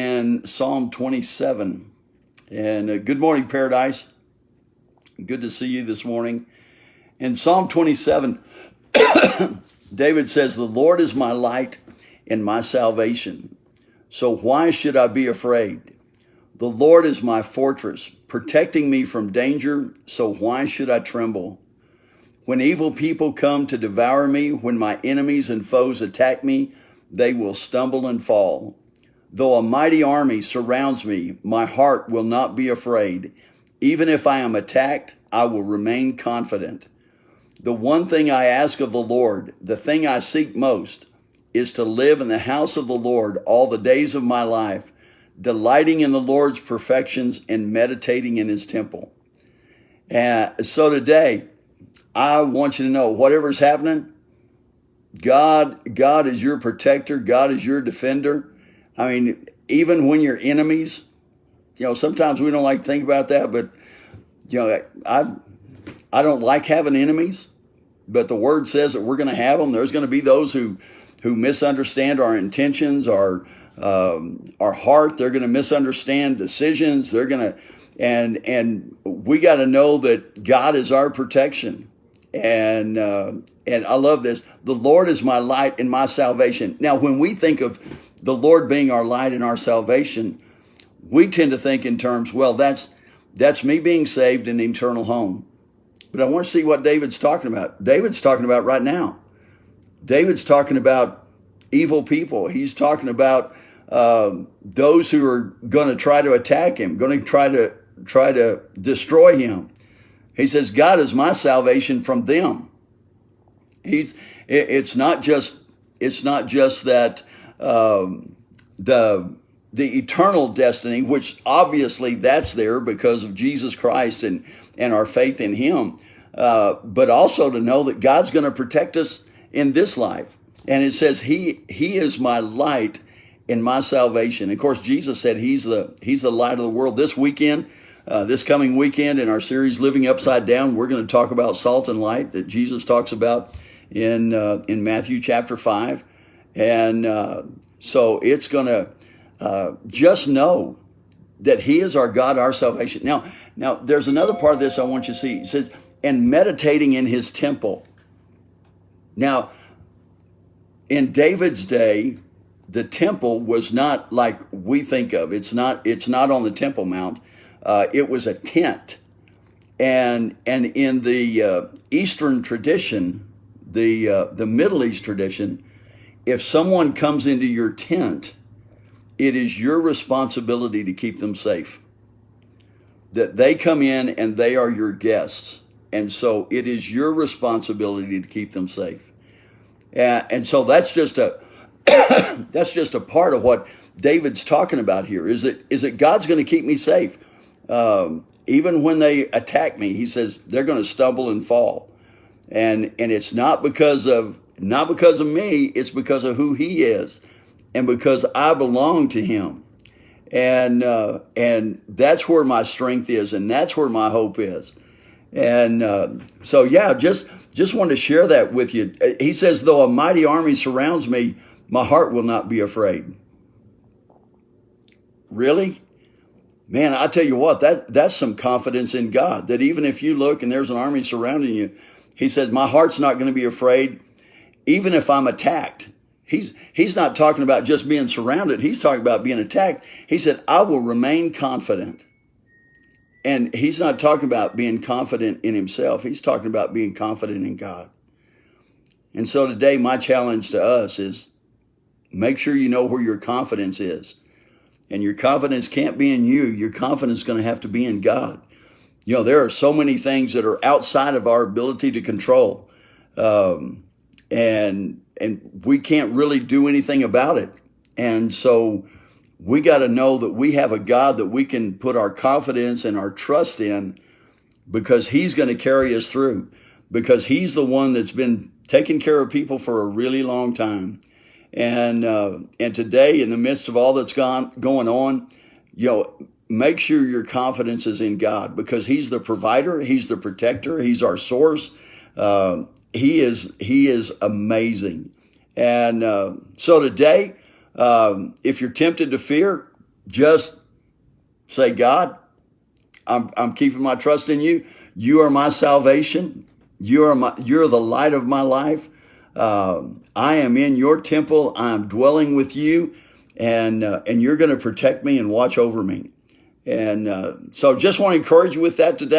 And Psalm 27. And good morning, Paradise. Good to see you this morning. In Psalm 27, David says, "The Lord is my light and my salvation. So why should I be afraid? The Lord is my fortress, protecting me from danger. So why should I tremble? When evil people come to devour me, when my enemies and foes attack me, they will stumble and fall. Though a mighty army surrounds me, my heart will not be afraid. Even if I am attacked, I will remain confident. The one thing I ask of the Lord, the thing I seek most, is to live in the house of the Lord all the days of my life, delighting in the Lord's perfections and meditating in his temple." So today, I want you to know, whatever's happening, God is your protector. God is your defender. I mean, even when you're enemies, sometimes we don't like to think about that, but, I don't like having enemies, but the word says that we're going to have them. There's going to be those who misunderstand our intentions, our heart. They're going to misunderstand decisions. They're going to, and we got to know that God is our protection. And I love this. The Lord is my light and my salvation. Now, when we think of the Lord being our light and our salvation, we tend to think in terms, well, that's me being saved in the eternal home. But I want to see what David's talking about. David's talking about right now. David's talking about evil people. He's talking about those who are going to try to attack him, going to try to destroy him. He says, God is my salvation from them. It's not just that the eternal destiny, which obviously that's there because of Jesus Christ and our faith in him, but also to know that God's going to protect us in this life. And it says he is my light and my salvation. Of course, Jesus said he's the light of the world. This coming weekend in our series, Living Upside Down, we're going to talk about salt and light that Jesus talks about in Matthew chapter 5. And so it's going to just know that he is our God, our salvation. Now, there's another part of this I want you to see. It says, and meditating in his temple. Now, in David's day, the temple was not like we think of. It's not on the Temple Mount. It was a tent, and in the Eastern tradition, the Middle East tradition, if someone comes into your tent, it is your responsibility to keep them safe. That they come in and they are your guests, and so it is your responsibility to keep them safe. And so that's just a that's just a part of what David's talking about here. Is that God's going to keep me safe. Even when they attack me, he says they're going to stumble and fall, and it's not because of me. It's because of who he is, and because I belong to him, and that's where my strength is, and that's where my hope is, and so yeah, just wanted to share that with you. He says, though a mighty army surrounds me, my heart will not be afraid. Really? Man, I tell you what, that's some confidence in God, that even if you look and there's an army surrounding you, he says, my heart's not going to be afraid, even if I'm attacked. He's not talking about just being surrounded. He's talking about being attacked. He said, I will remain confident. And he's not talking about being confident in himself. He's talking about being confident in God. And so today, my challenge to us is make sure you know where your confidence is. And your confidence can't be in you. Your confidence is going to have to be in God. There are so many things that are outside of our ability to control. And we can't really do anything about it. And so we got to know that we have a God that we can put our confidence and our trust in, because he's going to carry us through, because he's the one that's been taking care of people for a really long time. And today, in the midst of all that's going on, make sure your confidence is in God, because he's the provider, he's the protector, he's our source. He is amazing. And so today, if you're tempted to fear, just say, God, I'm keeping my trust in you. You are my salvation. You're the light of my life. I am in your temple. I'm dwelling with you, and you're going to protect me and watch over me. And so just want to encourage you with that today.